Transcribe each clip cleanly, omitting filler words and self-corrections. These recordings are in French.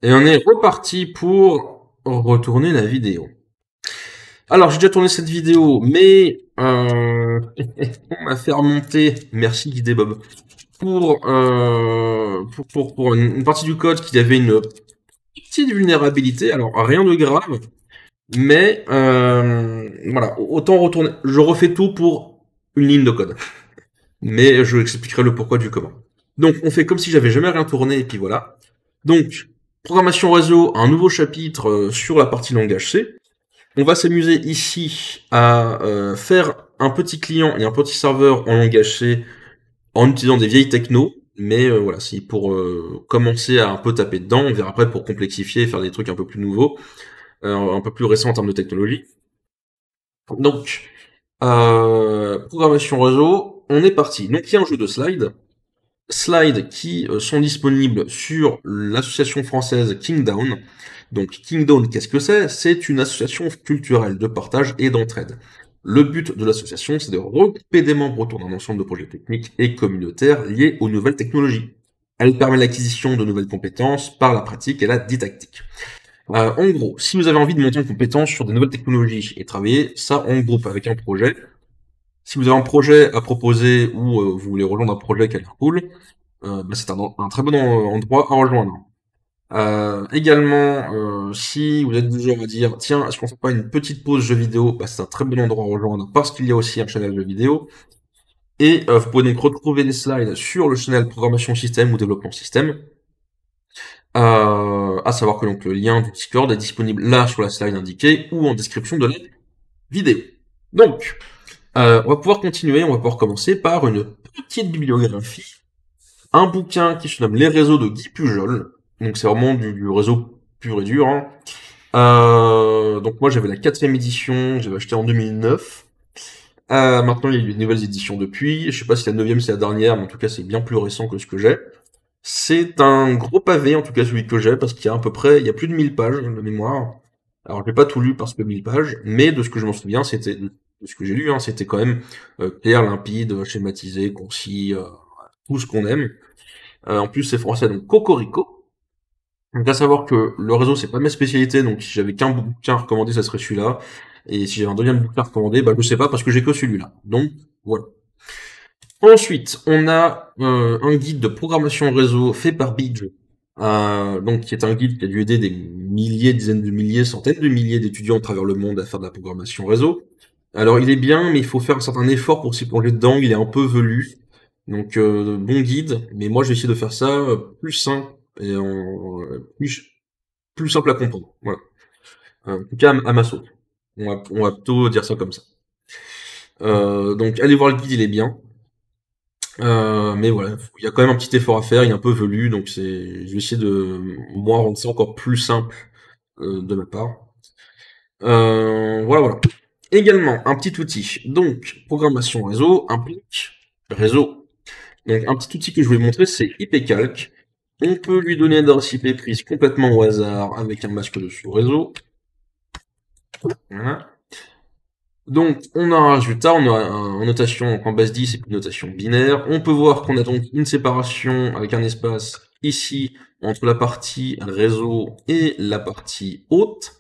Et on est reparti pour retourner la vidéo. Alors, j'ai déjà tourné cette vidéo, mais on m'a fait remonter, merci Guidé Bob, pour une partie du code qui avait une petite vulnérabilité. Alors, rien de grave, mais voilà, autant retourner. Je refais tout pour une ligne de code, mais je expliquerai le pourquoi du comment. Donc, on fait comme si j'avais jamais rien tourné, et puis voilà. Donc, programmation réseau, un nouveau chapitre sur la partie langage C. On va s'amuser ici à faire un petit client et un petit serveur en langage C en utilisant des vieilles technos. Mais voilà, c'est pour commencer à un peu taper dedans. On verra après pour complexifier et faire des trucs un peu plus nouveaux, un peu plus récents en termes de technologie. Donc, programmation réseau, on est parti. Donc, il y a un jeu de slides qui sont disponibles sur l'association française Kingdown. Donc Kingdown, qu'est-ce que c'est? C'est une association culturelle de partage et d'entraide. Le but de l'association, c'est de regrouper des membres autour d'un ensemble de projets techniques et communautaires liés aux nouvelles technologies. Elle permet l'acquisition de nouvelles compétences par la pratique et la didactique. En gros, si vous avez envie de monter en compétence sur des nouvelles technologies et travailler ça en groupe avec un projet, si vous avez un projet à proposer ou vous voulez rejoindre un projet qui a l'air cool, bah, c'est un très bon endroit à rejoindre. Également, si vous êtes du genre à dire, tiens, est-ce qu'on fait pas une petite pause jeu vidéo, bah, c'est un très bon endroit à rejoindre parce qu'il y a aussi un channel jeu vidéo. Et vous pouvez donc retrouver les slides sur le channel programmation système ou développement système. À savoir que donc le lien du Discord est disponible là sur la slide indiquée ou en description de la vidéo. Donc, on va pouvoir continuer, on va pouvoir commencer par une petite bibliographie, un bouquin qui se nomme Les réseaux de Guy Pujol. Donc c'est vraiment du réseau pur et dur, hein. Donc moi j'avais la quatrième édition, j'avais acheté en 2009. Maintenant il y a eu de nouvelles éditions depuis. Je sais pas si la neuvième c'est la dernière, mais en tout cas c'est bien plus récent que ce que j'ai. C'est un gros pavé, en tout cas celui que j'ai, parce qu'il y a à peu près, il y a plus de 1000 pages de mémoire. Alors j'ai pas tout lu parce que 1000 pages, mais de ce que je m'en souviens, de ce que j'ai lu, hein, c'était quand même clair, limpide, schématisé, concis, tout ce qu'on aime. En plus c'est français, donc Cocorico. Donc à savoir que le réseau c'est pas ma spécialité, donc si j'avais qu'un bouquin recommandé, ça serait celui-là. Et si j'avais un deuxième bouquin recommandé, bah je sais pas parce que j'ai que celui-là. Donc voilà. Ensuite, on a un guide de programmation réseau fait par Bidge, donc qui est un guide qui a dû aider des milliers, dizaines de milliers, centaines de milliers d'étudiants à travers le monde à faire de la programmation réseau. Alors il est bien, mais il faut faire un certain effort pour s'y plonger dedans. Il est un peu velu, donc bon guide. Mais moi j'ai essayé de faire ça plus simple et plus simple à comprendre. Voilà. En tout cas à ma sauce. On va plutôt dire ça comme ça. Donc allez voir le guide, il est bien. Mais voilà, il y a quand même un petit effort à faire, il est un peu velu, donc je vais essayer de moi rendre ça encore plus simple de ma part. Voilà. Également un petit outil. Donc programmation réseau implique réseau. Donc un petit outil que je voulais montrer, c'est IPCalc. On peut lui donner une adresse IP prise complètement au hasard avec un masque de sous-réseau. Voilà. Donc, on a un résultat, on a en notation en base 10 et puis notation binaire. On peut voir qu'on a donc une séparation avec un espace ici entre la partie réseau et la partie haute.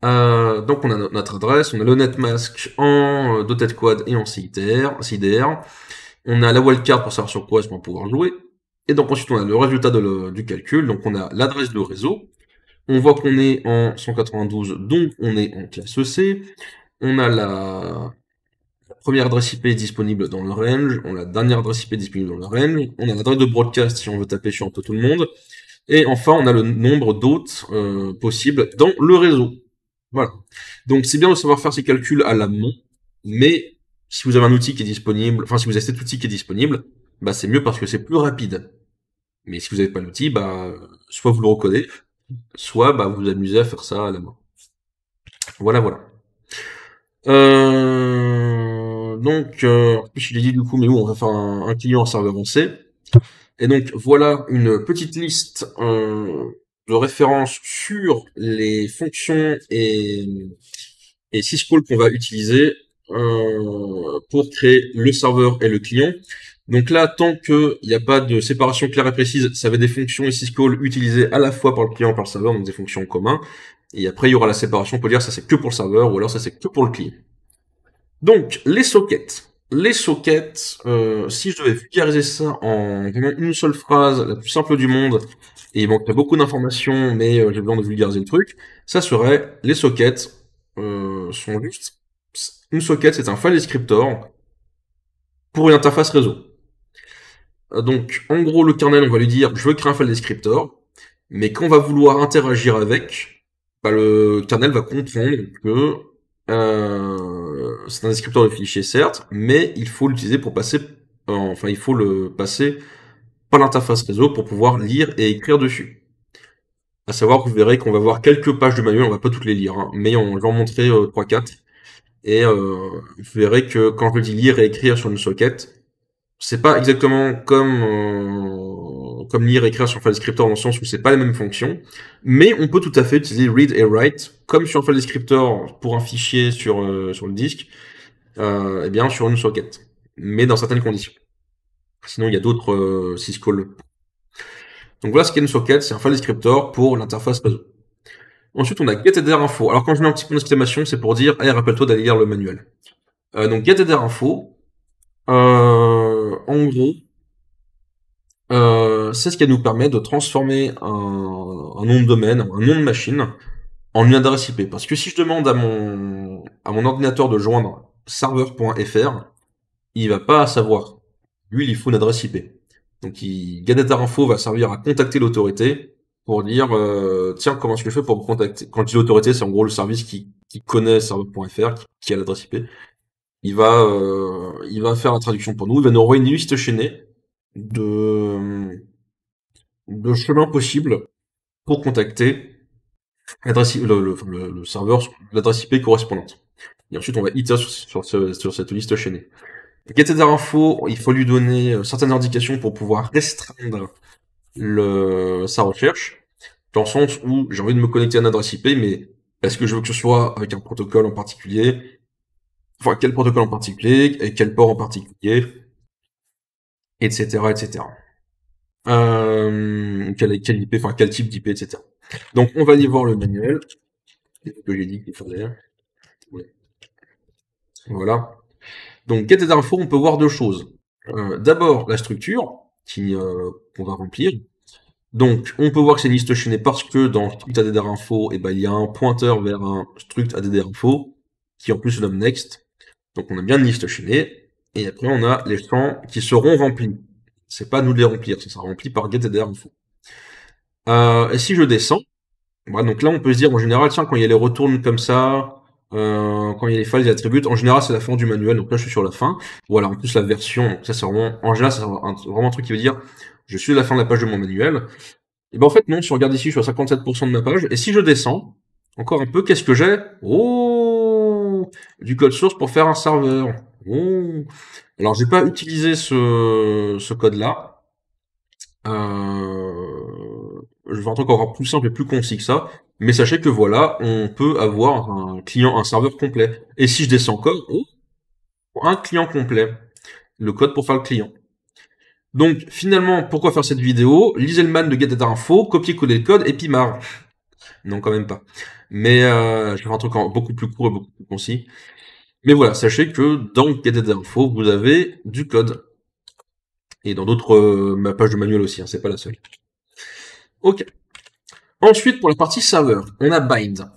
Donc on a notre adresse, on a le netmask en dotted quad et en CIDR. On a la wildcard pour savoir sur quoi est-ce qu'on va pouvoir jouer. Et donc ensuite on a le résultat du calcul, donc on a l'adresse de réseau. On voit qu'on est en 192, donc on est en classe C. On a la première adresse IP disponible dans le range, on a la dernière adresse IP disponible dans le range, on a l'adresse de broadcast si on veut taper sur un peu tout le monde, et enfin on a le nombre d'hôtes possibles dans le réseau. Voilà. Donc c'est bien de savoir faire ces calculs à la main, mais si vous avez un outil qui est disponible, enfin si vous avez cet outil qui est disponible, bah c'est mieux parce que c'est plus rapide. Mais si vous n'avez pas l'outil, bah soit vous le recodez, soit bah vous vous amusez à faire ça à la main. Voilà. Donc, je l'ai dit du coup, mais bon, on va faire un client en serveur en C. Et donc, voilà une petite liste de références sur les fonctions et syscall qu'on va utiliser pour créer le serveur et le client. Donc là, tant qu'il n'y a pas de séparation claire et précise, ça va être des fonctions et syscall utilisées à la fois par le client et par le serveur, donc des fonctions en commun. Et après, il y aura la séparation, on peut dire ça c'est que pour le serveur, ou alors ça c'est que pour le client. Donc, les sockets. Les sockets, si je devais vulgariser ça en vraiment une seule phrase, la plus simple du monde, et il manquerait beaucoup d'informations, mais j'ai besoin de vulgariser le truc, ça serait, les sockets sont juste... Une socket, c'est un file descriptor pour une interface réseau. Donc, en gros, le kernel, on va lui dire, je veux créer un file descriptor, mais quand on va vouloir interagir avec, bah, le kernel va comprendre que c'est un descripteur de fichier, certes, mais il faut l'utiliser pour passer, il faut le passer par l'interface réseau pour pouvoir lire et écrire dessus. À savoir que vous verrez qu'on va voir quelques pages de manuel, on va pas toutes les lire, hein, mais on va en montrer 3-4, et vous verrez que quand je dis lire et écrire sur une socket, c'est pas exactement comme lire et écrire sur file descriptor dans le sens où c'est pas les mêmes fonctions, mais on peut tout à fait utiliser read et write comme sur un file descriptor pour un fichier sur le disque, et bien sur une socket, mais dans certaines conditions. Sinon il y a d'autres syscall. Donc voilà ce qu'est une socket, c'est un file descriptor pour l'interface réseau. Ensuite on a getHeaderInfo. Alors quand je mets un petit point d'exclamation, c'est pour dire hey, rappelle-toi d'aller lire le manuel. Donc getHeaderInfo, en gros, c'est ce qui nous permet de transformer un nom de domaine, un nom de machine, en une adresse IP. Parce que si je demande à mon ordinateur de joindre serveur.fr, il va pas savoir. Lui, il faut une adresse IP. Donc, getDataInfo va servir à contacter l'autorité pour dire, tiens, comment est-ce que je fais pour me contacter? Quand je dis l'autorité, c'est en gros le service qui connaît serveur.fr, qui a l'adresse IP. Il va faire la traduction pour nous. Il va nous envoyer une liste chaînée de chemins possibles pour contacter l'adresse, le serveur, l'adresse IP correspondante. Et ensuite, on va itérer sur cette liste chaînée. getHeaderInfo, il faut lui donner certaines indications pour pouvoir restreindre sa recherche, dans le sens où j'ai envie de me connecter à une adresse IP, mais est-ce que je veux que ce soit avec un protocole en particulier? Enfin, quel protocole en particulier? Et quel port en particulier? Etc., etc. Quel IP, enfin, quel type d'IP, etc. Donc, on va aller voir le manuel. C'est ce que j'ai dit qu'il fallait. Ouais. Voilà. Donc, getHeaderInfo, on peut voir deux choses. D'abord, la structure qu'on va remplir. Donc, on peut voir que c'est une liste chaînée parce que dans struct addr-info, il y a un pointeur vers un struct addr-info qui en plus se nomme next. Donc, on a bien une liste chaînée. Et après, on a les champs qui seront remplis. C'est pas à nous de les remplir, ça sera rempli par getHeaderInfo. Et si je descends, voilà, donc là, on peut se dire en général, tiens, quand il y a les retournes comme ça, quand il y a les files et attributs, en général, c'est la fin du manuel. Donc là, je suis sur la fin. Voilà, en plus, la version, donc ça, c'est vraiment, en général, c'est vraiment un truc qui veut dire, je suis à la fin de la page de mon manuel. Et ben, en fait, non, si on regarde ici, je suis à 57% de ma page. Et si je descends, encore un peu, qu'est-ce que j'ai? Oh! Du code source pour faire un serveur. Oh! Alors, j'ai pas utilisé ce code-là. Je vais un truc encore plus simple et plus concis que ça. Mais sachez que voilà, on peut avoir un serveur complet. Et si je descends encore, oh, un client complet. Le code pour faire le client. Donc, finalement, pourquoi faire cette vidéo? Lisez le man de getHeaderInfo, copier-coller le code, et puis marre. Non, quand même pas. Mais je vais faire un truc beaucoup plus court et beaucoup plus concis. Mais voilà, sachez que dans getHeaderInfo, vous avez du code. Et dans d'autres ma page de manuel aussi, hein, c'est pas la seule. Ok. Ensuite, pour la partie serveur, on a bind.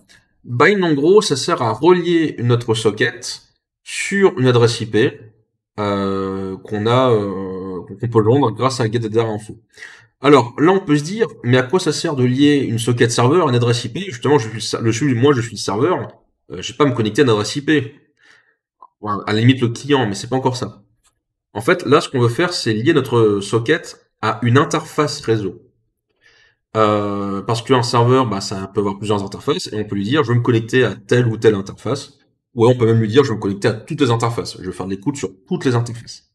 Bind, en gros, ça sert à relier notre socket sur une adresse IP qu'on peut joindre grâce à getHeaderInfo. Alors là, on peut se dire, mais à quoi ça sert de lier une socket serveur à une adresse IP? Justement, moi, je suis le serveur, je vais pas me connecter à une adresse IP. Enfin, à la limite, le client, mais c'est pas encore ça. En fait, là, ce qu'on veut faire, c'est lier notre socket à une interface réseau. Parce qu'un serveur, bah, ça peut avoir plusieurs interfaces, et on peut lui dire, je veux me connecter à telle ou telle interface. Ou on peut même lui dire, je veux me connecter à toutes les interfaces. Je veux faire de l'écoute sur toutes les interfaces.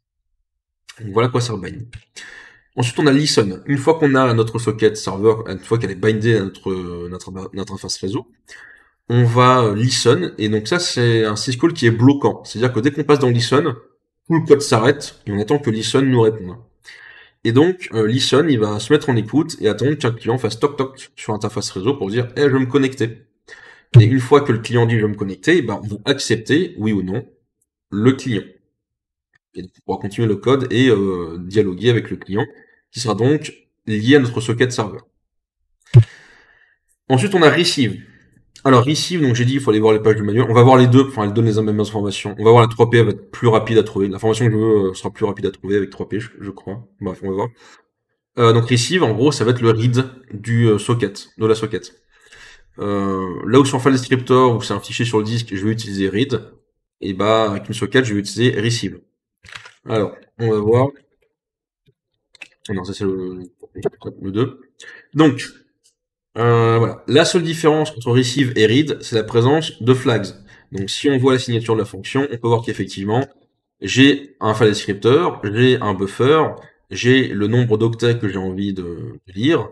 Donc voilà à quoi sert bind. Ensuite, on a listen. Une fois qu'on a notre socket serveur, une fois qu'elle est bindée à notre interface réseau, on va listen. Et donc ça, c'est un syscall qui est bloquant. C'est-à-dire que dès qu'on passe dans listen, tout le code s'arrête et on attend que listen nous réponde. Et donc, listen, il va se mettre en écoute et attendre qu'un client fasse toc toc sur l'interface réseau pour dire, je veux me connecter. Et une fois que le client dit je veux me connecter, on va accepter, oui ou non, le client. Et on pourra continuer le code et dialoguer avec le client, qui sera donc lié à notre socket serveur. Ensuite, on a receive. Alors, receive, donc j'ai dit, il faut aller voir les pages du manuel. On va voir les deux, enfin, elles donnent les mêmes informations. On va voir la 3P, elle va être plus rapide à trouver. L'information que je veux sera plus rapide à trouver avec 3P, je crois. Bref, on va voir. Donc, receive, en gros, ça va être le read du socket, de la socket. Là où sur un file descriptor, où c'est un fichier sur le disque, je vais utiliser read. Et avec une socket, je vais utiliser receive. Alors, on va voir. Non, ça c'est le 2. Donc, voilà. La seule différence entre receive et read, c'est la présence de flags. Donc, si on voit la signature de la fonction, on peut voir qu'effectivement, j'ai un file descriptor, j'ai un buffer, j'ai le nombre d'octets que j'ai envie de lire,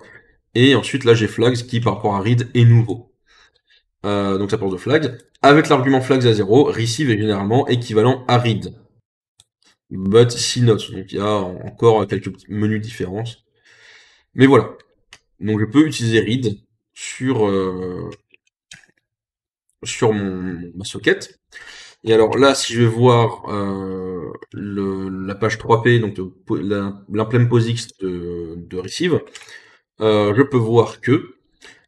et ensuite là j'ai flags qui par rapport à read est nouveau. Donc ça porte de flags. Avec l'argument flags à 0, receive est généralement équivalent à read. But si not, donc il y a encore quelques petits menus de différence. Mais voilà. Donc je peux utiliser read sur ma socket. Et alors là, si je vais voir la page 3P, donc l'implement POSIX de receive, je peux voir que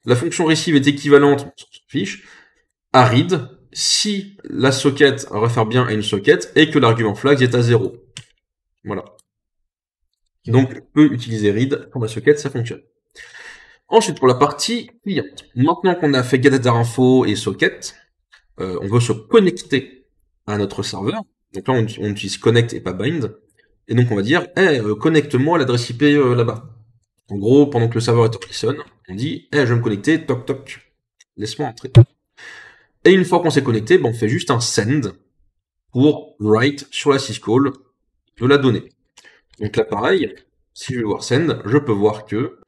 la fonction receive est équivalente, on s'en fiche, à read si la socket réfère bien à une socket et que l'argument flags est à 0. Voilà. Donc, je peux utiliser read pour ma socket, ça fonctionne. Ensuite, pour la partie cliente. Maintenant qu'on a fait getDataInfo et socket, on veut se connecter à notre serveur. Donc là, on utilise connect et pas bind. Et donc, on va dire, connecte-moi à l'adresse IP là-bas. En gros, pendant que le serveur est en listen, on dit, je vais me connecter, toc toc, laisse-moi entrer. Et une fois qu'on s'est connecté, on fait juste un send pour write sur la syscall de la donnée. Donc là, pareil, si je vais voir send, je peux voir que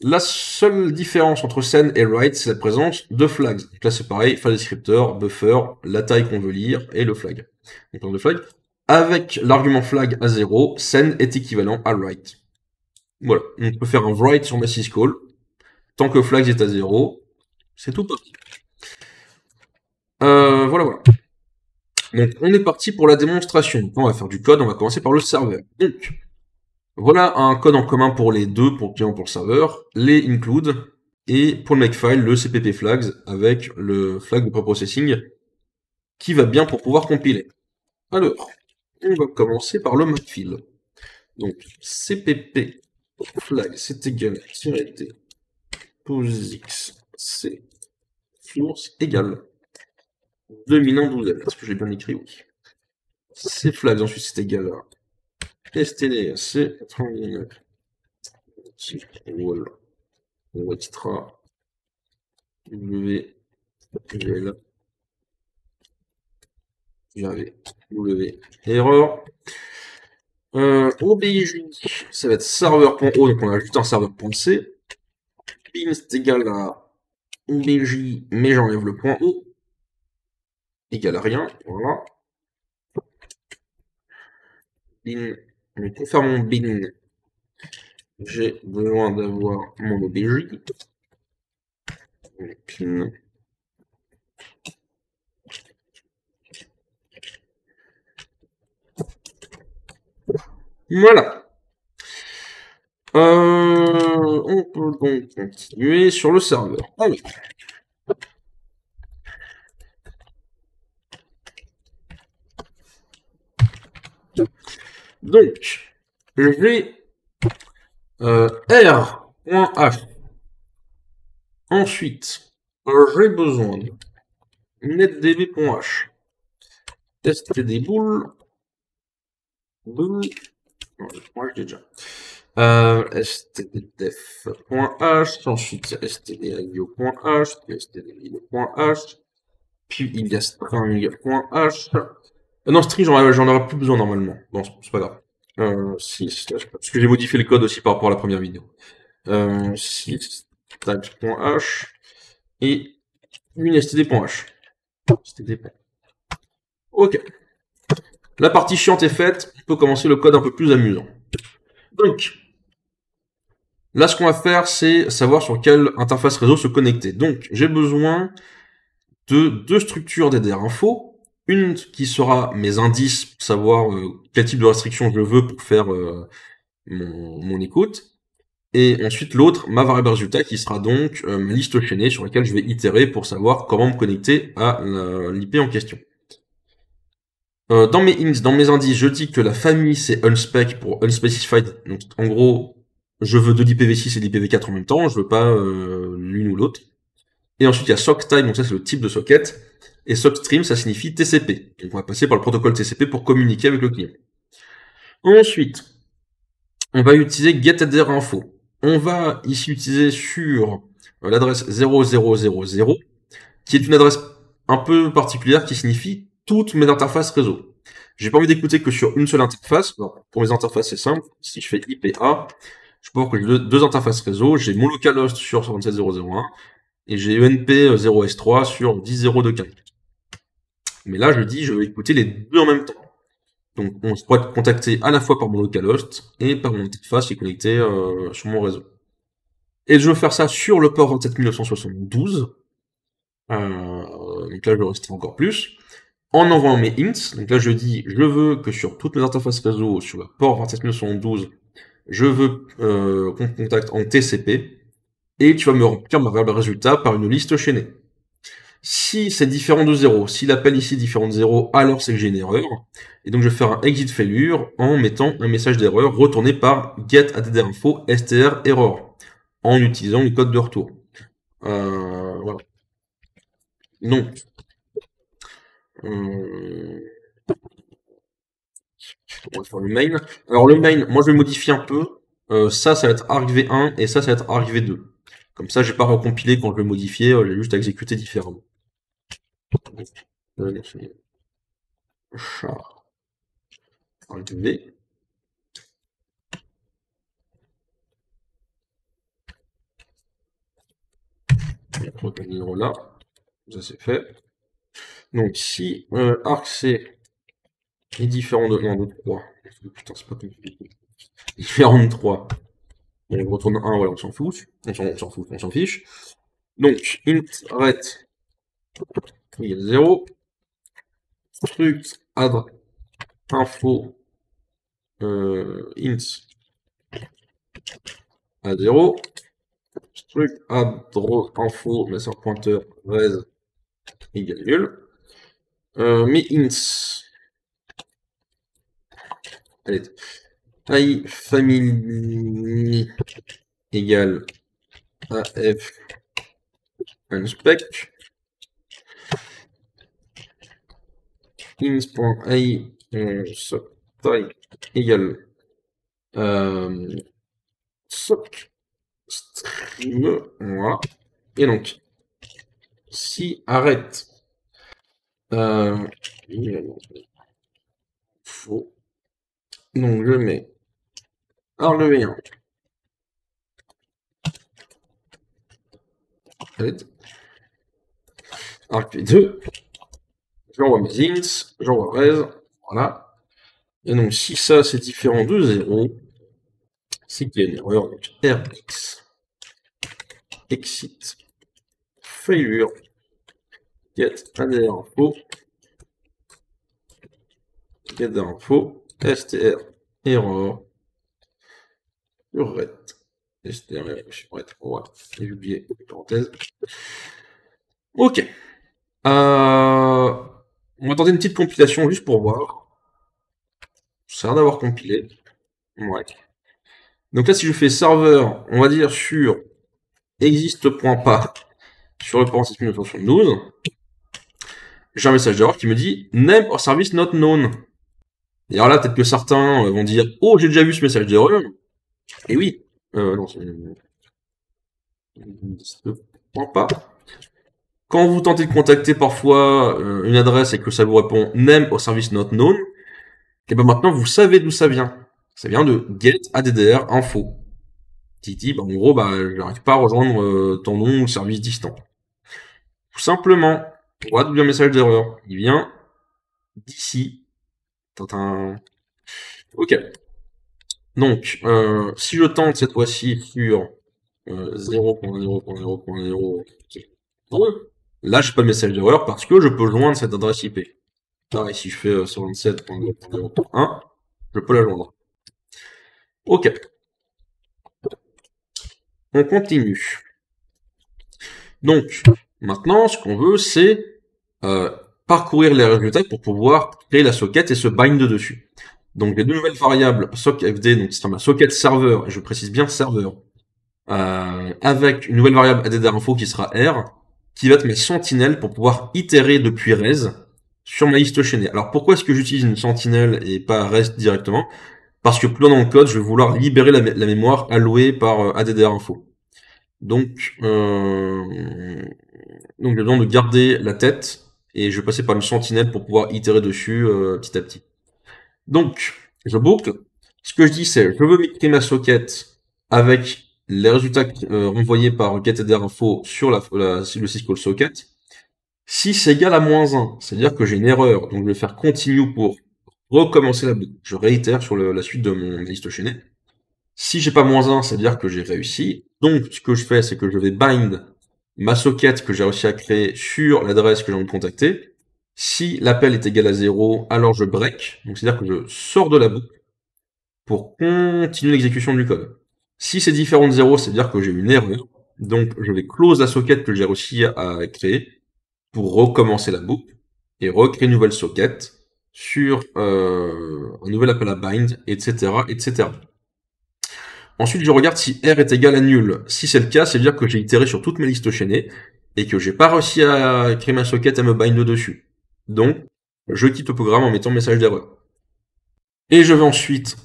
la seule différence entre send et write, c'est la présence de flags. Donc là, c'est pareil, file descriptor, buffer, la taille qu'on veut lire et le flag. Donc le flag. Avec l'argument flag à 0, send est équivalent à write. Voilà, on peut faire un write sur ma syscall. Tant que flags est à 0, c'est tout parti. Voilà. Donc, on est parti pour la démonstration. On va faire du code, on va commencer par le serveur. Donc, voilà un code en commun pour les deux, pour le client et pour le serveur. Les include, et pour le makefile, le cpp flags avec le flag de preprocessing qui va bien pour pouvoir compiler. Alors, on va commencer par le makefile. Donc, cpp flag, c'est égal à -t POSIX c source égale 2001-12L. Est-ce que j'ai bien écrit? Oui. C flags, ensuite c'est égal à stdc 99 wall ou extra w gl j'avais w erreur obj ça va être serveur.o, donc on a juste un serveur.c. bin c'est égal à obj mais j'enlève le point o égal à rien, voilà. Bin, pour faire mon bin, j'ai besoin d'avoir mon obj. Bin. Voilà. On peut donc continuer sur le serveur. Allez. Donc, je vais r.h. Ensuite, j'ai besoin de netdb.h. stdbool. Non, moi je l'ai déjà. stddef.h. Ensuite, stdio.h. stdio.h. Puis il y a string.h. Non, string, j'en aurai plus besoin normalement. Bon, c'est pas grave. 6, parce que j'ai modifié le code aussi par rapport à la première vidéo. 6, types.h et une std.h. std. Ok. La partie chiante est faite, on peut commencer le code un peu plus amusant. Donc, là, ce qu'on va faire, c'est savoir sur quelle interface réseau se connecter. Donc, j'ai besoin de deux structures d'EDR info. Une qui sera mes indices pour savoir quel type de restriction je veux pour faire mon écoute. Et ensuite, l'autre, ma variable résultat, qui sera donc ma liste chaînée sur laquelle je vais itérer pour savoir comment me connecter à l'IP en question. Dans mes ins, dans mes indices, je dis que la famille, c'est unspec pour unspecified. Donc, en gros, je veux de l'IPv6 et de l'IPv4 en même temps, je veux pas l'une ou l'autre. Et ensuite, il y a sock type, donc ça, c'est le type de socket. Et sock stream, ça signifie TCP. Donc, on va passer par le protocole TCP pour communiquer avec le client. Ensuite, on va utiliser getAddrInfo. On va ici utiliser sur l'adresse 0000, qui est une adresse un peu particulière qui signifie toutes mes interfaces réseau. J'ai pas envie d'écouter que sur une seule interface. Alors, pour mes interfaces, c'est simple. Si je fais IPA, je peux voir que j'ai deux interfaces réseau. J'ai mon localhost sur 77001 et j'ai ENP0S3 sur 10.0.2.4. Mais là, je dis, je vais écouter les deux en même temps. Donc, on pourra être contacté à la fois par mon localhost et par mon interface qui est connectée sur mon réseau. Et je veux faire ça sur le port 27972. Donc là, je le restreins encore plus. En envoyant mes hints, donc là, je dis, je veux que sur toutes mes interfaces réseau, sur le port 27972, je veux qu'on me contacte en TCP. Et tu vas me remplir ma variable résultat par une liste chaînée. Si c'est différent de 0, si l'appel ici est différent de 0, alors c'est que j'ai une erreur. Et donc je vais faire un exit failure en mettant un message d'erreur retourné par getAddrInfo str error en utilisant le code de retour. Voilà. Donc, on va faire le main. Alors le main, moi je vais modifier un peu. Ça va être argv1 et ça va être argv2. Comme ça, j'ai pas recompilé quand je vais modifier, j'ai juste à exécuter différemment. Char argv. Là, ça c'est fait. Donc si arc-c est différent de 1, 2, 3, putain c'est pas compliqué, différent de 3, on retourne 1, voilà, on s'en fout, on s'en fiche. Donc int ret égale 0, struct add info int à 0, struct add draw info, mais c'est un pointeur res égale nul. Mes ints, allez, i family égale af unspec, ins.i sock type égale sock stream, voilà. Et donc, si arrête faux, donc je mets argv1 argv2, j'envoie mes ints, j'envoie res, voilà. Et donc si ça c'est différent de 0, c'est qu'il y a une erreur, donc rx exit failure getAddrInfo str error ret str error, voilà, j'ai oublié les parenthèses. Ok. On va tenter une petite compilation juste pour voir. Ça a l'air d'avoir compilé. Ouais. Donc là, si je fais serveur, on va dire sur existe.pas sur le port 6972, j'ai un message d'erreur qui me dit name or service not known. Et alors là, peut-être que certains vont dire oh, j'ai déjà vu ce message d'erreur. Et oui, non, c'est existe.pas. Quand vous tentez de contacter parfois une adresse et que ça vous répond name or service not known, et ben maintenant vous savez d'où ça vient. Ça vient de getAddrInfo. Qui dit, en gros, j'arrive pas à rejoindre ton nom ou service distant. Tout simplement, voilà d'où vient le message d'erreur. Il vient d'ici. Tintin. Ok. Donc, si je tente cette fois-ci sur 0.0.0.0, là, j'ai pas de message d'erreur parce que je peux joindre cette adresse IP. Pareil, si je fais 127.0.0.1, je peux la joindre. Ok. On continue. Donc, maintenant, ce qu'on veut, c'est parcourir les résultats pour pouvoir créer la socket et se bind dessus. Donc, les deux nouvelles variables sockfd, donc c'est ma socket serveur, et je précise bien serveur, avec une nouvelle variable addr_info qui sera R, qui va être mes sentinelles pour pouvoir itérer depuis res sur ma liste chaînée. Alors, pourquoi est-ce que j'utilise une sentinelle et pas res directement? Parce que plus loin dans le code, je vais vouloir libérer la mémoire allouée par addr_info. Donc, j'ai besoin de garder la tête et je vais passer par une sentinelle pour pouvoir itérer dessus petit à petit. Donc, je boucle. Ce que je dis, c'est je veux créer ma socket avec les résultats renvoyés par getAddr_info sur le syscall socket. Si c'est égal à -1, c'est-à-dire que j'ai une erreur, donc je vais faire continue pour recommencer la boucle. Je réitère sur la suite de mon liste chaînée. Si j'ai pas -1, c'est-à-dire que j'ai réussi. Donc, ce que je fais, c'est que je vais bind ma socket que j'ai réussi à créer sur l'adresse que j'ai envie de contacter. Si l'appel est égal à 0, alors je break. Donc, c'est-à-dire que je sors de la boucle pour continuer l'exécution du code. Si c'est différent de 0, c'est-à-dire que j'ai une erreur. Donc, je vais close la socket que j'ai réussi à créer pour recommencer la boucle et recréer une nouvelle socket sur un nouvel appel à bind, etc., etc. Ensuite, je regarde si R est égal à nul. Si c'est le cas, c'est-à-dire que j'ai itéré sur toutes mes listes chaînées et que j'ai pas réussi à créer ma socket à me bind dessus. Donc, je quitte le programme en mettant message d'erreur. Et je vais ensuite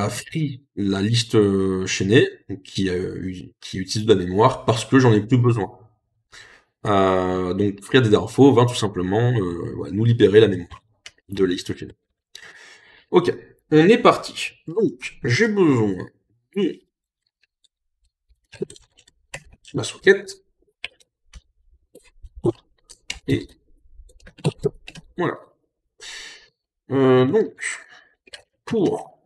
free la liste chaînée qui utilise de la mémoire parce que j'en ai plus besoin. Donc, free addr_info va tout simplement nous libérer la mémoire de la liste chaînée. Ok, on est parti. Donc, j'ai besoin de la socket. Et voilà. Donc, pour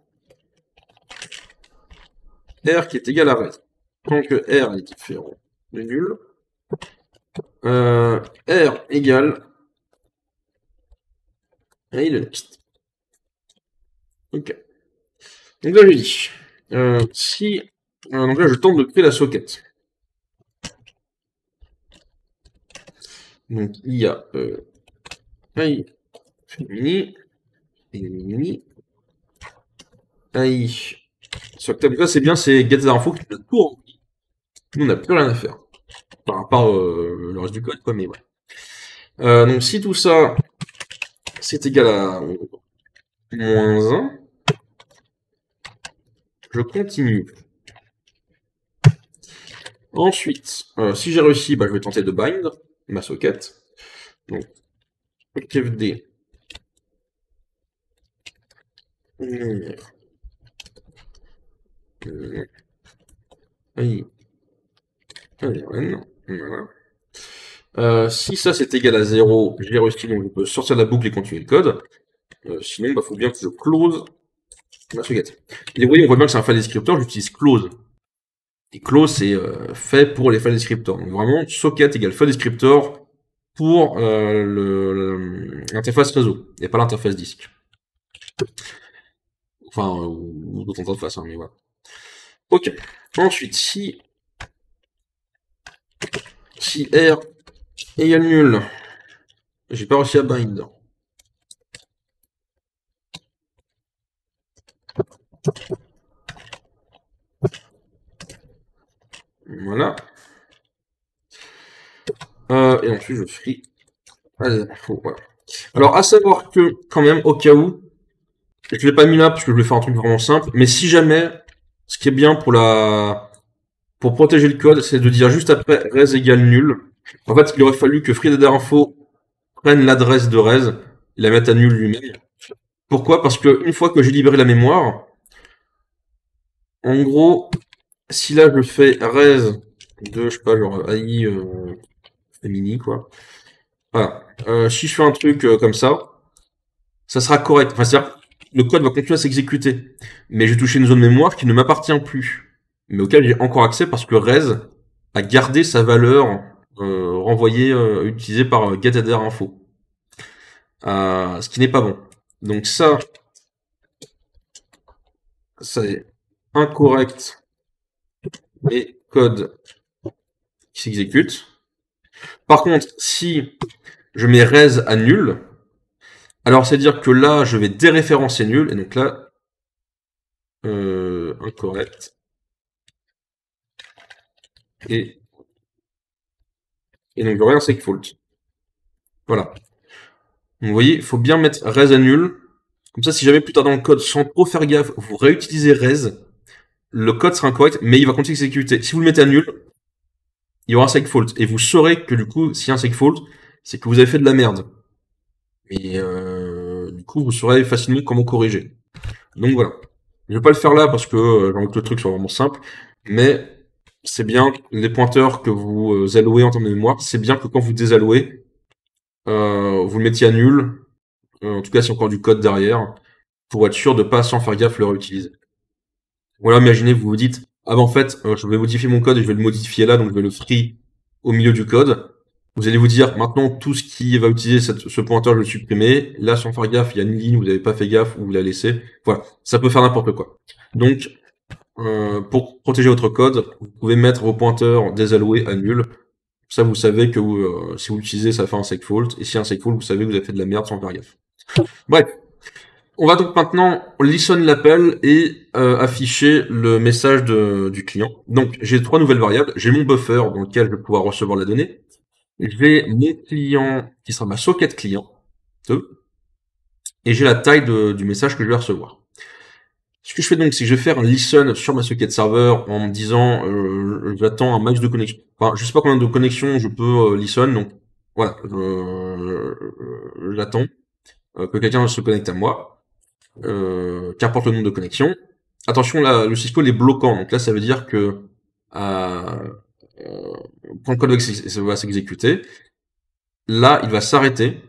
R qui est égal à res, tant que R est différent de nul, R égale list. Ok. Donc là, je dis, donc là, je tente de créer la socket. Donc, il y a i fémini, et mini, i socket. Donc là, c'est bien, c'est getAddr_info qui a tout rempli. Nous, on n'a plus rien à faire. Par rapport le reste du code, quoi, mais ouais. Donc, si tout ça, c'est égal à -1, je continue. Ensuite, si j'ai réussi, je vais tenter de bind ma socket. Donc, fd voilà. Si ça c'est égal à 0, j'ai réussi, donc je peux sortir de la boucle et continuer le code. Sinon, il faut bien que je close ma socket. Et vous voyez, on voit bien que c'est un file descriptor, j'utilise close. Et close, c'est fait pour les file descriptors. Donc vraiment, socket égale file descriptor pour l'interface réseau, et pas l'interface disque. Enfin, ou d'autres interfaces, hein, mais voilà. Ok. Ensuite, si R égale nul, j'ai pas réussi à bind. Voilà. Et ensuite, je free. Voilà. Alors, à savoir que, quand même, au cas où, je l'ai pas mis là parce que je voulais faire un truc vraiment simple, mais si jamais, ce qui est bien pour protéger le code, c'est de dire juste après res égale nul. En fait, il aurait fallu que free_addr_info prenne l'adresse de res et la mette à nul lui-même. Pourquoi? Parce que une fois que j'ai libéré la mémoire, en gros, si là je fais res de, je sais pas, genre AI fémini, quoi. Voilà. Si je fais un truc comme ça sera correct. Enfin, c'est-à-dire, le code va continuer à s'exécuter. Mais j'ai touché une zone mémoire qui ne m'appartient plus. Mais auquel j'ai encore accès parce que res a gardé sa valeur renvoyée, utilisée par getAddrInfo. Ce qui n'est pas bon. Donc ça c'est incorrect et code qui s'exécute. Par contre, si je mets res à nul, alors c'est-à-dire que là, je vais déréférencer nul, et donc là, incorrect. Et donc j'aurai un segfault. Voilà. Donc, vous voyez, il faut bien mettre res à nul. Comme ça, si jamais plus tard dans le code, sans trop faire gaffe, vous réutilisez res, le code sera incorrect, mais il va continuer à s'exécuter. Si vous le mettez à nul, il y aura un segfault. Et vous saurez que du coup, s'il y a un segfault, c'est que vous avez fait de la merde. Et du coup, vous saurez facilement comment corriger. Donc voilà. Je vais pas le faire là parce que j'ai envie que le truc soit vraiment simple. Mais c'est bien, les pointeurs que vous allouez en termes de mémoire, c'est bien que quand vous désallouez, vous le mettiez à nul. En tout cas, c'est encore du code derrière, pour être sûr de pas, sans faire gaffe, le réutiliser. Voilà, imaginez, vous vous dites, ah ben en fait, je vais modifier mon code et je vais le modifier là, donc je vais le free au milieu du code. Vous allez vous dire, maintenant, tout ce qui va utiliser ce pointeur, je vais le supprimer. Là, sans faire gaffe, il y a une ligne, vous n'avez pas fait gaffe, ou vous la laissez. Voilà, ça peut faire n'importe quoi. Donc, pour protéger votre code, vous pouvez mettre vos pointeurs désalloués à nul. Ça, vous savez que si vous l'utilisez, ça fait un segfault. Et si y a un segfault, vous savez que vous avez fait de la merde sans faire gaffe. Bref. On va donc maintenant listen l'appel et afficher le message du client. Donc, j'ai trois nouvelles variables. J'ai mon buffer dans lequel je vais pouvoir recevoir la donnée. J'ai mon client qui sera ma socket client. Et j'ai la taille du message que je vais recevoir. Ce que je fais donc, c'est que je vais faire un listen sur ma socket serveur en me disant j'attends un max de connexion. Enfin, je sais pas combien de connexions je peux listen, donc voilà, j'attends que quelqu'un se connecte à moi, qu'importe le nombre de connexions. Attention, là, le syscall est bloquant, donc là, ça veut dire que quand le code va s'exécuter, là, il va s'arrêter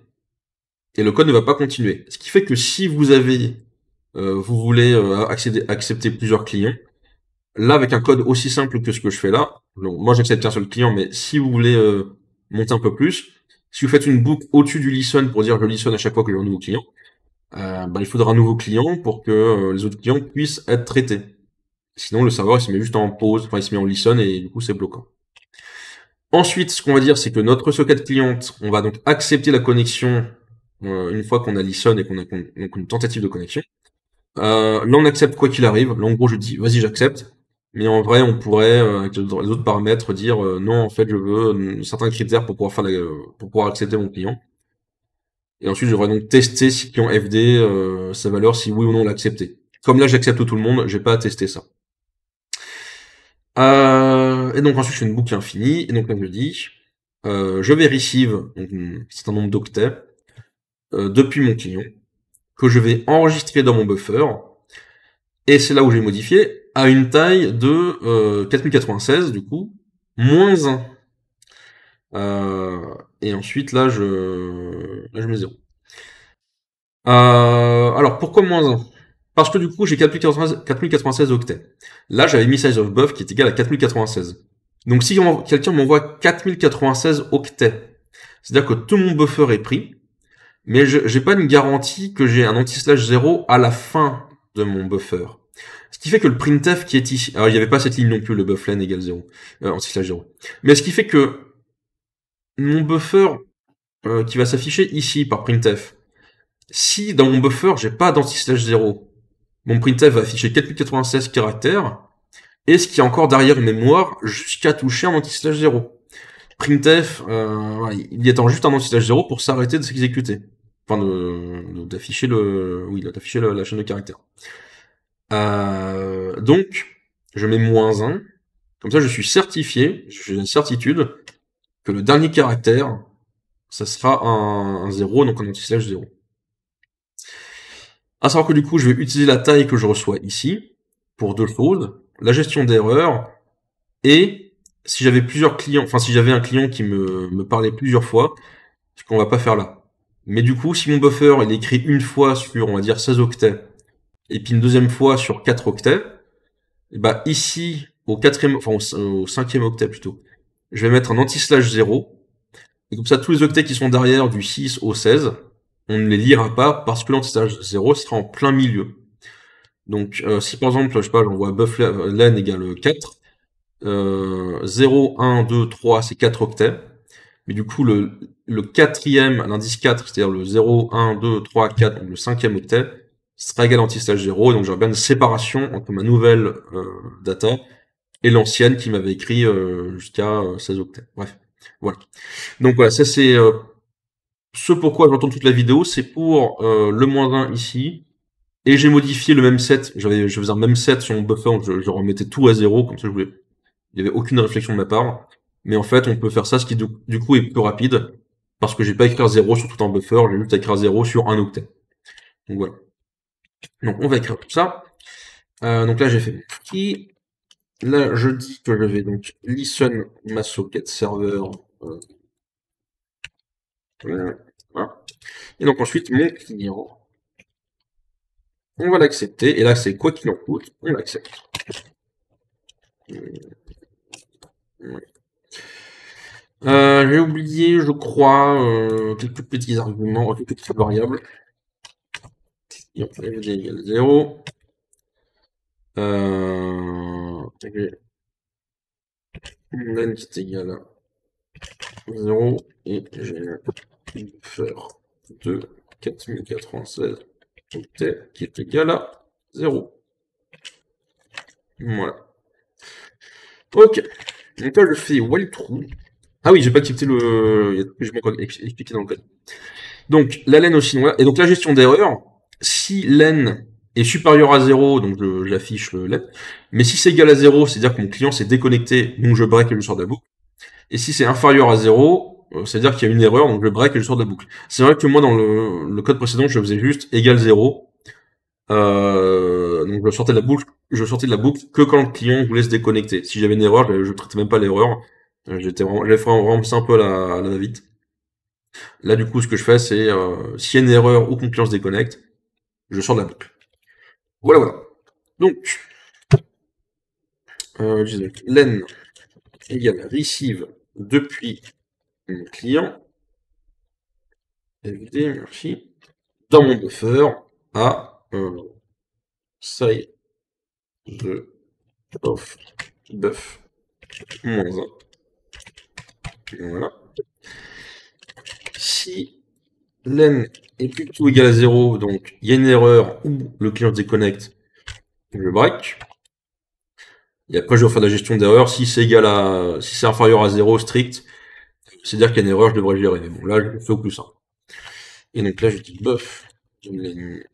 et le code ne va pas continuer. Ce qui fait que si vous avez vous voulez accepter plusieurs clients, là, avec un code aussi simple que ce que je fais là, donc moi j'accepte un seul client, mais si vous voulez monter un peu plus, si vous faites une boucle au-dessus du listen pour dire je listen à chaque fois que j'ai un nouveau client, il faudra un nouveau client pour que les autres clients puissent être traités. Sinon, le serveur il se met juste en pause, enfin il se met en listen et du coup c'est bloquant. Ensuite, ce qu'on va dire, c'est que notre socket cliente, on va donc accepter la connexion une fois qu'on a listen et qu'on a donc une tentative de connexion. Là, on accepte quoi qu'il arrive. Là, en gros, je dis, vas-y, j'accepte. Mais en vrai, on pourrait, avec les autres paramètres, dire, non, en fait, je veux certains critères pour pouvoir pour pouvoir accepter mon client. Et ensuite, j'aurais donc testé si client FD, sa valeur, si oui ou non on l'a accepté. Comme là, j'accepte tout le monde, j'ai pas à tester ça. Et donc, ensuite, je fais une boucle infinie. Et donc, là, je dis, je vais receive, donc, un certain nombre d'octets, depuis mon client, que je vais enregistrer dans mon buffer. Et c'est là où j'ai modifié à une taille de 4096, du coup, moins 1. Et ensuite, là, je mets 0. Alors, pourquoi moins 1? Parce que du coup, j'ai 4096 octets. Là, j'avais mis size of buff qui est égal à 4096. Donc, si quelqu'un m'envoie 4096 octets, c'est-à-dire que tout mon buffer est pris, mais j'ai pas une garantie que j'ai un anti-slash 0 à la fin de mon buffer. Ce qui fait que le printf qui est ici, alors il n'y avait pas cette ligne non plus, le bufflen égale 0, anti-slash 0. Mais ce qui fait que mon buffer qui va s'afficher ici par printf, si dans mon buffer j'ai pas d'anti-slash 0, mon printf va afficher 4096 caractères, et ce qui est encore derrière mémoire jusqu'à toucher un anti-slash 0. Printf, il y attend juste un anti-slash 0 pour s'arrêter de s'exécuter. Enfin, d'afficher d'afficher la chaîne de caractères. Donc, je mets moins 1. Comme ça, je suis certifié, j'ai une certitude que le dernier caractère, ça sera un 0, donc un anti-slash 0. À savoir que du coup, je vais utiliser la taille que je reçois ici, pour deux choses. La gestion d'erreur, et si j'avais plusieurs clients, enfin si j'avais un client qui me parlait plusieurs fois, ce qu'on va pas faire là. Mais du coup, si mon buffer il est écrit une fois sur, on va dire, 16 octets, et puis une deuxième fois sur 4 octets, et bah ici, au cinquième octet plutôt, je vais mettre un anti-slash 0, et comme ça, tous les octets qui sont derrière du 6 au 16, on ne les lira pas parce que l'anti-slash 0 sera en plein milieu. Donc, si par exemple, je sais pas, j'envoie buff len égale 4, 0, 1, 2, 3, c'est 4 octets. Mais du coup, le quatrième, l'indice 4, c'est-à-dire le 0, 1, 2, 3, 4, donc le cinquième octet, sera égal à anti-slash 0, et donc j'aurai bien une séparation entre ma nouvelle data et l'ancienne qui m'avait écrit jusqu'à 16 octets. Bref, voilà. Donc voilà, ça c'est ce pourquoi j'entends toute la vidéo, c'est pour le -1 ici, et j'ai modifié le même set, je faisais un même set sur mon buffer, donc je remettais tout à 0, comme ça je voulais, il n'y avait aucune réflexion de ma part, mais en fait on peut faire ça, ce qui du coup est plus rapide, parce que j'ai pas écrire 0 sur tout un buffer, j'ai juste à écrire 0 sur un octet. Donc voilà. Donc on va écrire tout ça. Donc là j'ai fait qui. Là je dis que je vais donc listen ma socket serveur. Voilà. Et donc ensuite mon client. On va l'accepter. Et là c'est quoi qu'il en coûte, on l'accepte. J'ai oublié, je crois, quelques petits arguments, quelques petites variables. FD égale 0. Len qui est égal à 0. Et j'ai un buffer de 4096 octets qui est égal à 0. Voilà. Ok. Donc là, je fais while true. Ah oui, j'ai pas accepté le. Je m'ai encore expliqué dans le code. Donc, la len au chinois. Et donc, la gestion d'erreur. Si len est supérieur à 0, donc j'affiche le len. Mais si c'est égal à 0, c'est-à-dire que mon client s'est déconnecté, donc je break et je sors de la boucle. Et si c'est inférieur à 0, c'est-à-dire qu'il y a une erreur, donc je break et je sors de la boucle. C'est vrai que moi, dans le code précédent, je faisais juste égal 0. Donc je sortais de la boucle que quand le client voulait se déconnecter. Si j'avais une erreur, je traitais même pas l'erreur. J'avais vraiment ça un peu à la va-vite. Là, du coup, ce que je fais, c'est s'il y a une erreur ou que mon client se déconnecte, je sors de la boucle. Voilà, voilà. Donc, je disais, len égale receive depuis mon client. FD, merci. Dans mon buffer à side de of buff -1. Voilà. Si len est plutôt égal à 0, donc il y a une erreur ou le client se déconnecte, je break. Et après, je vais faire la gestion d'erreur. Si c'est inférieur à 0 strict, c'est-à-dire qu'il y a une erreur, je devrais gérer. Mais bon, là, je fais au plus simple. Et donc là, je dis buff len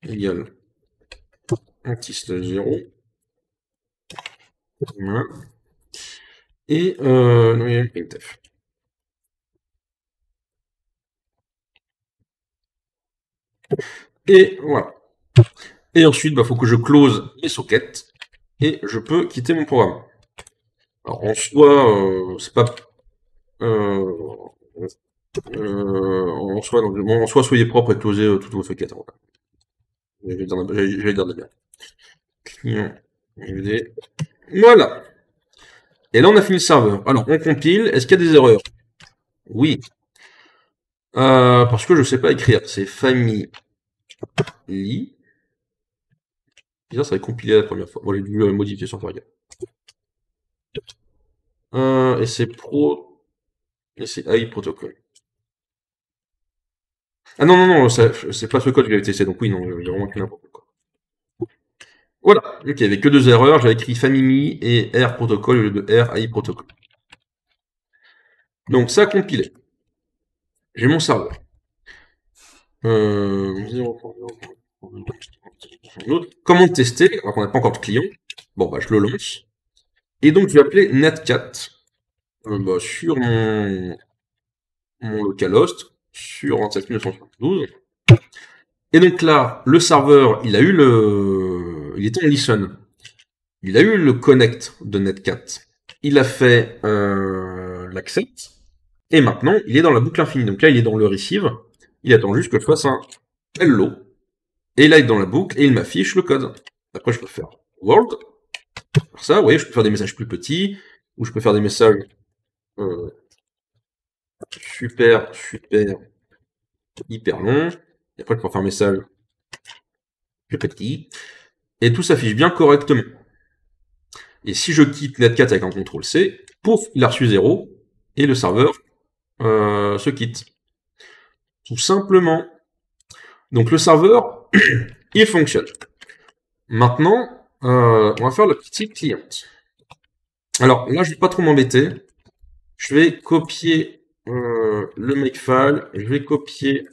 égale anti-slash 0. Voilà. Et non, il y a une printf. Et voilà. Et ensuite, faut que je close mes sockets et je peux quitter mon programme. Alors en soi, c'est pas en soi, soyez propre et closez toutes vos sockets. J'allais dire de la bien. Client MD. Voilà. Et là, on a fini le serveur. Alors, on compile. Est-ce qu'il y a des erreurs? Oui. Parce que je sais pas écrire. C'est family. Bizarre, ça avait compilé la première fois. Bon, j'ai dû modifier sans faire gaffe. Et c'est pro. Et c'est AI protocol. Ah non, non, non, c'est pas ce code que j'avais testé, donc oui, non, j'ai vraiment écrit n'importe quoi. Voilà, ok, il y avait que deux erreurs, j'avais écrit family et R protocol au lieu de R AI protocol. Donc ça a compilé. J'ai mon serveur. Comment tester alors qu'on n'a pas encore de client? Bon, bah je le lance. Et donc je vais appeler netcat sur mon localhost sur 27972. Et donc là, le serveur, il était en listen. Il a eu le connect de netcat. Il a fait l'accept. Et maintenant, il est dans la boucle infinie. Donc là, il est dans le receive. Il attend juste que je fasse un hello. Et là, il est dans la boucle et il m'affiche le code. Après, je peux faire world. Faire ça, vous voyez, je peux faire des messages plus petits. Ou je peux faire des messages super, hyper longs. Et après, je peux faire un message plus petit. Et tout s'affiche bien correctement. Et si je quitte Netcat avec un CTRL-C, pouf, il a reçu 0. Et le serveur se quitte. Tout simplement. Donc le serveur, il fonctionne. Maintenant, on va faire la petite cliente. Alors là, je vais pas trop m'embêter. Je vais copier le makefile. Je vais copier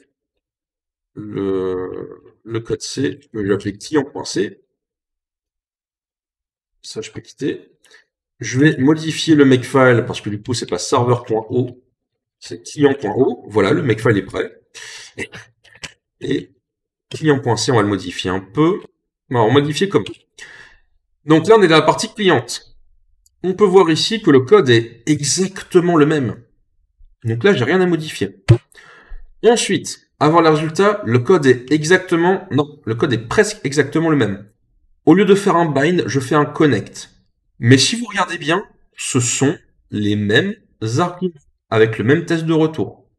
le code C. Je vais l'appeler client.c. Ça, je peux quitter. Je vais modifier le makefile parce que du coup, c'est pas serveur.o, c'est client.o. Voilà, le makefile est prêt. Et client.c, on va le modifier un peu. On va modifier comme. Donc là, on est dans la partie cliente. On peut voir ici que le code est exactement le même. Donc là, j'ai rien à modifier. Et ensuite, avoir le résultat, le code est exactement, non, le code est presque exactement le même. Au lieu de faire un bind, je fais un connect. Mais si vous regardez bien, ce sont les mêmes arguments, avec le même test de retour.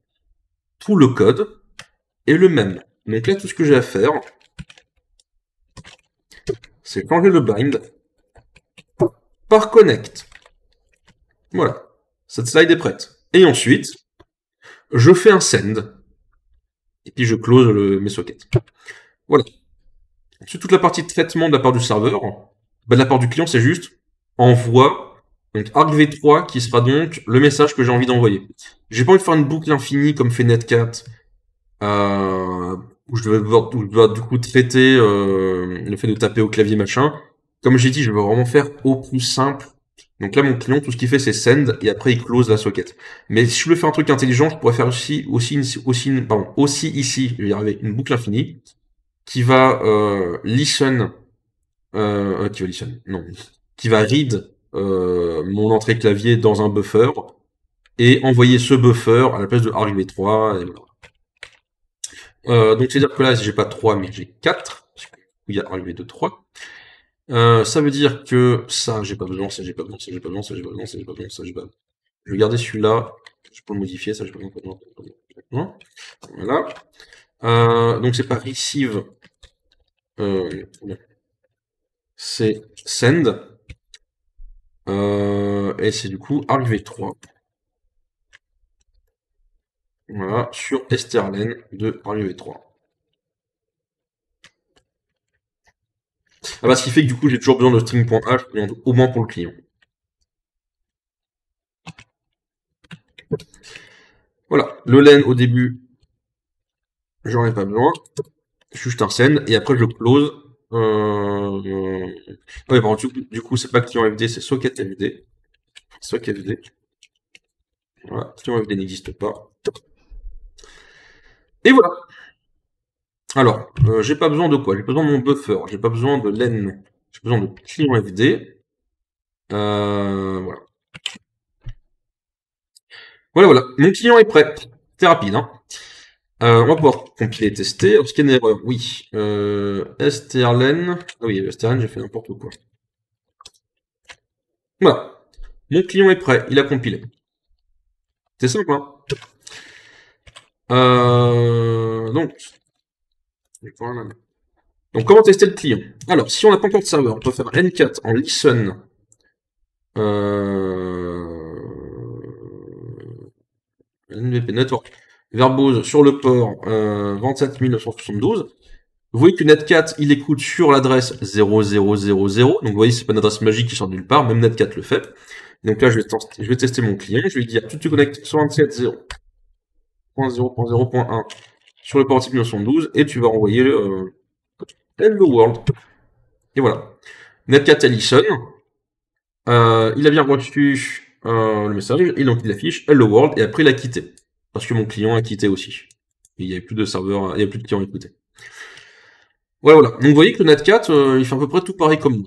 Tout le code est le même. Donc là, tout ce que j'ai à faire, c'est changer le bind par connect. Voilà. Cette slide est prête. Et ensuite, je fais un send. Et puis je close mes sockets. Voilà. Ensuite, toute la partie de traitement de la part du serveur, de la part du client, c'est juste envoie donc argv3 qui sera donc le message que j'ai envie d'envoyer. J'ai pas envie de faire une boucle infinie comme fait Netcat, où je dois du coup traiter le fait de taper au clavier machin. Comme j'ai dit, je veux vraiment faire au plus simple. Donc là, mon client, tout ce qu'il fait, c'est send, et après, il close la socket. Mais si je veux faire un truc intelligent, je pourrais faire aussi ici, je vais y arriver, une boucle infinie, qui va listen, qui va read mon entrée clavier dans un buffer, et envoyer ce buffer à la place de argv3, et voilà. Donc, c'est-à-dire que là, j'ai pas 3, mais j'ai 4, parce qu'il y a argv2, 3. Ça veut dire que ça, j'ai pas besoin, ça, j'ai pas besoin, ça, j'ai pas besoin, ça, j'ai pas besoin, ça, j'ai pas besoin, ça, j'ai pas besoin. Je vais garder celui-là, je peux le modifier, ça, j'ai pas besoin, pas besoin. Voilà. Donc c'est pas receive, c'est send, et c'est du coup argv3. Voilà, sur strlen de argv3. Ah bah, ce qui fait que du coup, j'ai toujours besoin de string.h, au moins pour le client. Voilà, le len au début, j'en ai pas besoin. Juste un send, et après je close. Ouais, bon, du coup, c'est pas client FD, c'est socket FD. Socket FD. Voilà, client FD n'existe pas. Et voilà. Alors, j'ai pas besoin de quoi? J'ai besoin de mon buffer, j'ai pas besoin de len, j'ai besoin de client FD. Voilà. Voilà. Mon client est prêt. C'est rapide, hein. On va pouvoir compiler et tester. Alors, ce qu'il y a une erreur, oui. strlen. Ah oui, strlen, j'ai fait n'importe quoi. Voilà. Mon client est prêt, il a compilé. C'est simple, hein. Donc, comment tester le client? Alors, si on n'a pas encore de serveur, on peut faire ncat en listen. NVP network. Verbose sur le port 27972. Vous voyez que Netcat, il écoute sur l'adresse 0000. Donc, vous voyez, c'est pas une adresse magique qui sort de nulle part. Même Netcat le fait. Donc là, je vais tester mon client. Je vais lui dire, tu te connectes 127.0.0.1 sur le port type 1912 et tu vas envoyer Hello World. Et voilà. Netcat listen. Il a bien reçu le message. Et donc, il affiche Hello World et après, il a quitté. Parce que mon client a quitté aussi. Il n'y avait plus de serveur, il n'y avait plus de clients à écouter. Voilà. Donc, vous voyez que le Netcat, il fait à peu près tout pareil comme nous.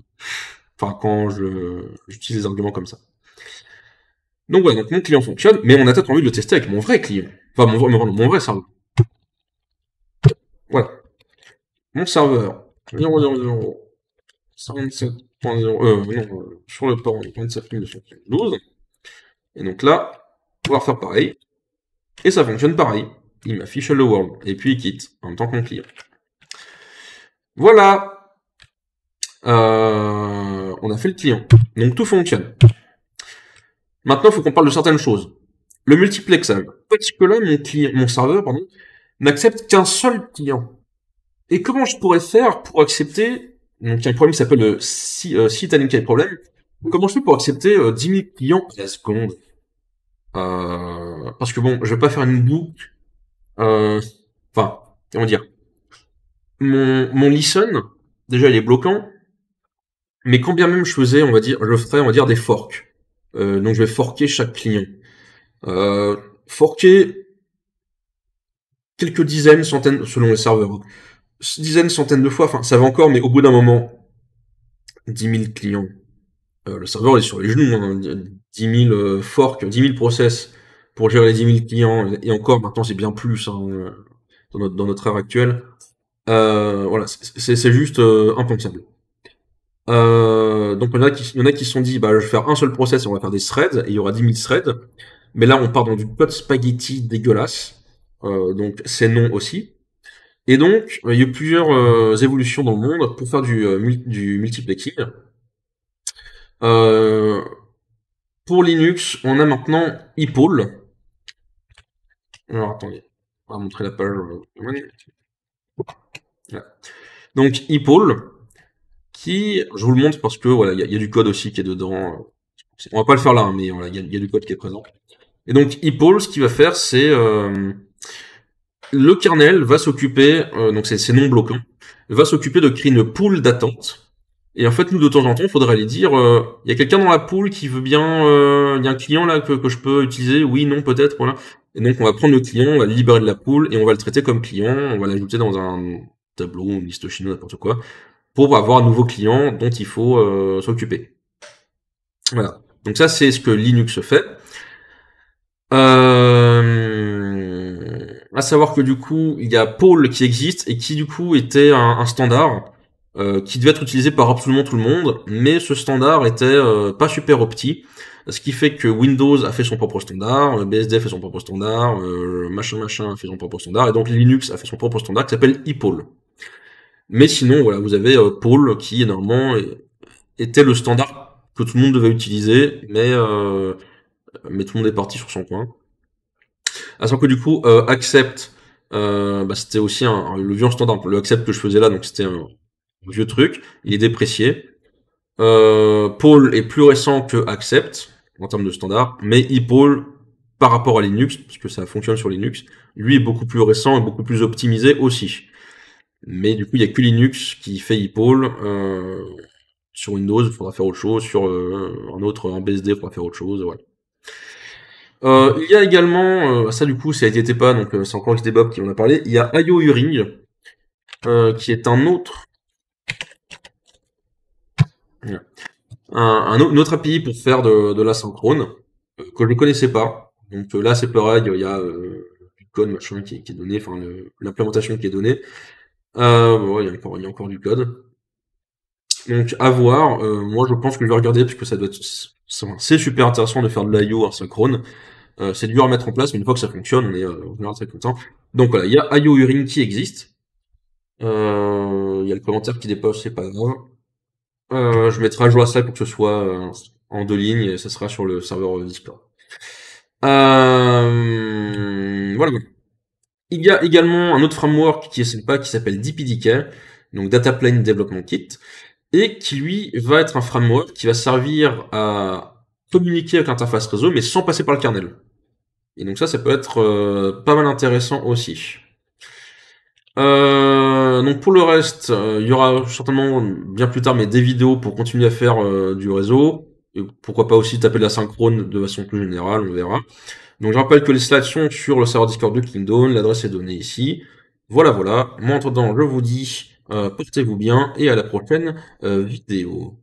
Enfin, quand j'utilise des arguments comme ça. Donc voilà, donc mon client fonctionne, mais on a peut-être envie de le tester avec mon vrai client. Enfin, mon vrai serveur. Voilà. Mon serveur, 0.0.57.0, sur le port 27.212. Et donc là, on va refaire pareil. Et ça fonctionne pareil. Il m'affiche Hello World. Et puis il quitte, en même temps que mon client. Voilà. On a fait le client. Donc tout fonctionne. Maintenant, il faut qu'on parle de certaines choses. Le multiplexage. Parce que là, mon serveur, pardon, n'accepte qu'un seul client. Et comment je pourrais faire pour accepter, donc il y a un problème qui s'appelle le Titanic Problem, comment je fais pour accepter 10 000 clients à la seconde? Parce que bon, je vais pas faire une boucle, enfin, comment dire, mon listen, déjà il est bloquant, mais quand bien même je faisais, je ferais, on va dire, des forks. Donc je vais forker chaque client. Forker quelques dizaines, centaines, selon les serveurs, dizaines, centaines de fois, enfin, ça va encore, mais au bout d'un moment, 10 000 clients. Le serveur il est sur les genoux, hein, 10 000 forks, 10 000 process pour gérer les 10 000 clients, et encore, maintenant c'est bien plus, hein, dans notre ère actuelle. Voilà, c'est juste impensable. Donc il y en a qui se sont dit, bah je vais faire un seul process et on va faire des threads, et il y aura 10 000 threads. Mais là on part dans du code spaghetti dégueulasse, donc c'est non aussi. Et donc il y a eu plusieurs évolutions dans le monde pour faire du multiplexing. Pour Linux, on a maintenant ePaul. Alors attendez, on va montrer la page. Voilà. Donc ePaul, qui, je vous le montre parce que voilà, il y a du code aussi qui est dedans. On va pas le faire là, hein, mais voilà, il y a du code qui est présent. Et donc ePaul, ce qu'il va faire, c'est le kernel va s'occuper, donc c'est non bloquant, va s'occuper de créer une pool d'attente. Et en fait, nous, de temps en temps, il faudrait aller dire, il y a quelqu'un dans la pool qui veut bien, il y a un client là que je peux utiliser, oui, non, peut-être, voilà. Et donc, on va prendre le client, on va le libérer de la pool et on va le traiter comme client, on va l'ajouter dans un tableau, une liste chinoise, n'importe quoi, pour avoir un nouveau client dont il faut s'occuper. Voilà. Donc ça, c'est ce que Linux fait. À savoir que du coup, il y a Paul qui existe et qui du coup était un standard qui devait être utilisé par absolument tout le monde, mais ce standard était pas super opti, ce qui fait que Windows a fait son propre standard, BSD a fait son propre standard, machin a fait son propre standard, et donc Linux a fait son propre standard qui s'appelle ePaul. Mais sinon, voilà, vous avez Paul qui normalement était le standard que tout le monde devait utiliser, mais tout le monde est parti sur son coin. À savoir que du coup, accept, c'était aussi le vieux standard. Le accept que je faisais là, donc c'était un vieux truc. Il est déprécié. Paul est plus récent que accept en termes de standard, mais ePaul par rapport à Linux, parce que ça fonctionne sur Linux, lui est beaucoup plus récent et beaucoup plus optimisé aussi. Mais du coup, il y a que Linux qui fait ePaul. Sur Windows, il faudra faire autre chose. Sur un BSD, il faudra faire autre chose. Voilà. Il y a également, ça du coup, ça a été pas, donc c'est encore XDBob qui en a parlé. Il y a IO Uring, qui est un autre, une autre API pour faire de l'asynchrone, que je ne connaissais pas. Donc là, c'est pareil, il y a du code machin qui est donné, enfin l'implémentation qui est donnée. Bon, il y a encore du code. Donc à voir. Moi, je pense que je vais regarder parce que ça doit être, c'est super intéressant de faire de l'IO asynchrone. C'est dur à mettre en place, mais une fois que ça fonctionne, on est très content. Donc voilà, il y a IO Uring qui existe. Il y a le commentaire qui dépasse, c'est pas grave. Je mettrai à jour à ça pour que ce soit en 2 lignes et ça sera sur le serveur Discord. Voilà. Il y a également un autre framework qui est sympa qui s'appelle DPDK, donc Data Plane Development Kit, et qui lui va être un framework qui va servir à communiquer avec l'interface réseau, mais sans passer par le kernel. Et donc ça peut être pas mal intéressant aussi. Donc pour le reste, il y aura certainement bien plus tard des vidéos pour continuer à faire du réseau. Et pourquoi pas aussi taper de la synchrone de façon plus générale, on verra. Donc je rappelle que les slides sont sur le serveur Discord de Kingdom, l'adresse est donnée ici. Voilà, voilà. Moi, entre-temps, je vous dis, portez-vous bien et à la prochaine vidéo.